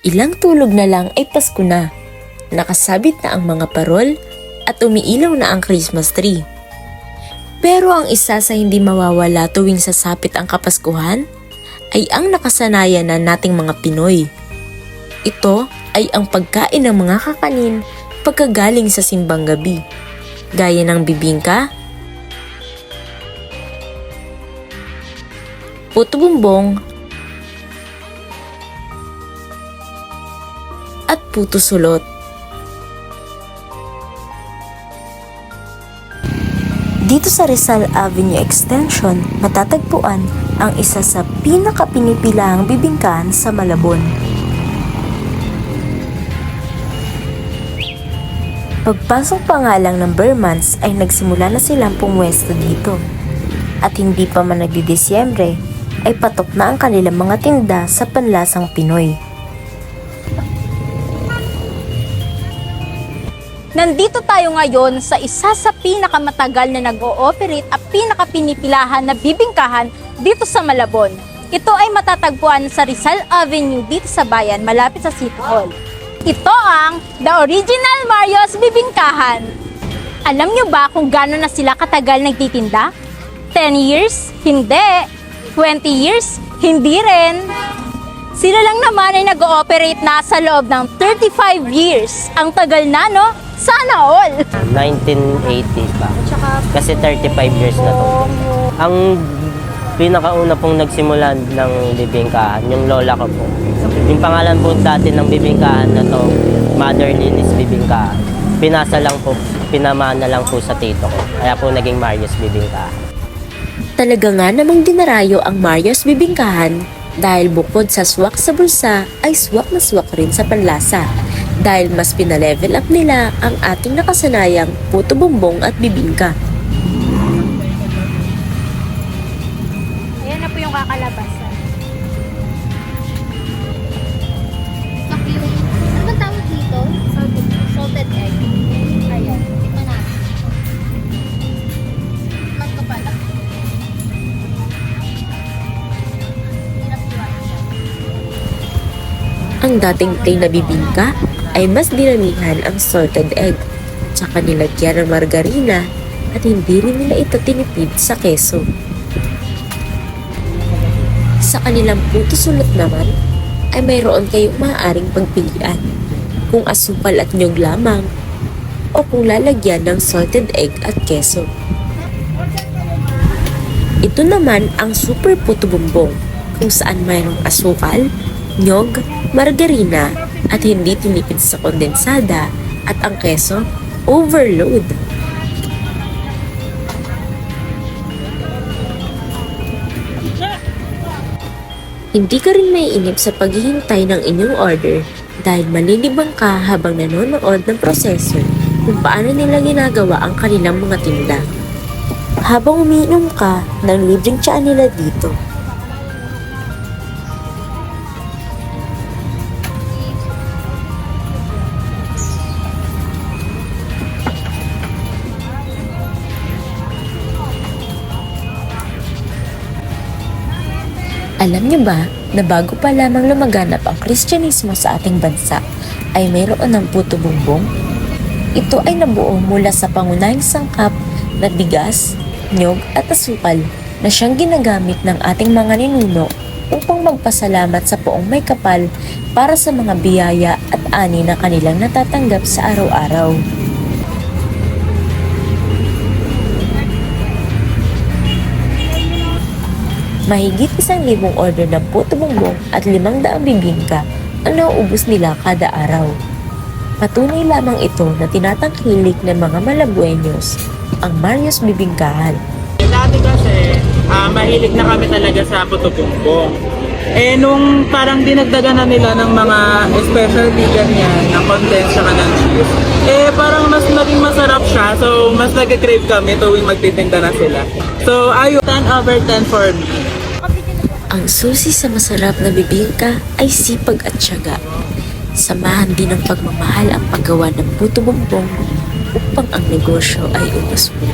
Ilang tulog na lang ay Pasko na. Nakasabit na ang mga parol at umiilaw na ang Christmas tree. Pero ang isa sa hindi mawawala tuwing sasapit ang Kapaskuhan ay ang nakasanayan na nating mga Pinoy. Ito ay ang pagkain ng mga kakanin pagkagaling sa simbang gabi, gaya ng bibingka, puto bumbong, at puto sulot. Dito sa Rizal Avenue Extension, matatagpuan ang isa sa pinakapinipilahang bibingkahan sa Malabon. Pagpasok pa nga lang ng Burmans ay nagsimula na silang pumwesto dito. At hindi pa man nagdi-Disyembre, ay patok na ang kanilang mga tinda sa panlasang Pinoy. Nandito tayo ngayon sa isa sa pinakamatagal na nag-ooperate at pinakapinipilahan na bibingkahan dito sa Malabon. Ito ay matatagpuan sa Rizal Avenue dito sa bayan, malapit sa City Hall. Ito ang The Original Mario's Bibingkahan. Alam nyo ba kung gaano na sila katagal nagtitinda? 10 years? Hindi. 20 years? Hindi rin. Sila lang naman ay nag-ooperate na sa loob ng 35 years. Ang tagal na, no? Sana all! 1980 pa. Kasi 35 years na to. Ang pinakauna pong nagsimula ng bibingkahan, yung lola ko po. Yung pangalan po dati ng bibingkahan na to, Mother Lily's Bibingkahan. Pinamana lang po sa tito ko. Kaya po naging Mario's Bibingkahan. Talaga nga namang dinarayo ang Mario's Bibingkahan dahil bukod sa swak sa bulsa ay swak na swak rin sa panlasa dahil mas pinalevel up nila ang ating nakasanayang puto bumbong at bibingka. Ayan na po yung kakalabasan. Ano bang tawag dito? Salted egg. Ayan, ito na. Manto pala. Hirap iwain siya. Ang dating plain na bibingka ay mas dinamihan ang salted egg, tsaka nilagyan ng margarina at hindi rin nila ito tinipid sa keso. Sa kanilang puto sulot naman ay mayroon kayong maaaring pagpilian kung asukal at nyog lamang o kung lalagyan ng salted egg at keso. Ito naman ang super puto bumbong kung saan mayroong asukal, nyog, margarina at hindi tinipid sa kondensada at ang keso overload. Hindi ka rin maiinip sa paghihintay ng inyong order dahil malilibang ka habang nanonood ng proseso kung paano nila ginagawa ang kanilang mga tinda. Habang umiinom ka ng libreng tsaa nila dito. Alam niyo ba na bago pa lamang lumaganap ang Kristyanismo sa ating bansa ay mayroon ng puto bumbong? Ito ay nabuo mula sa pangunahing sangkap na bigas, nyog at asukal na siyang ginagamit ng ating mga ninuno upang magpasalamat sa Poong May Kapal para sa mga biyaya at ani na kanilang natatanggap sa araw-araw. Mahigit 1,000 order ng puto bumbong at 500 bibingka ang nauubos nila kada araw. Patunay lamang ito na tinatangkilik ng mga Malabueños ang Mario's Bibingkahan. Dati kasi, mahilig na kami talaga sa puto bumbong. Nung parang dinagdagan na nila ng mga specialty ganyan, ng condensed saka ng cheese, parang mas naging masarap siya. So, mas nag-crave kami tuwing magtitinda na sila. So, 10/10 for me. Ang susi sa masarap na bibingka ay sipag at tiyaga. Samahan din ng pagmamahal ang paggawa ng puto bumbong upang ang negosyo ay umusbong.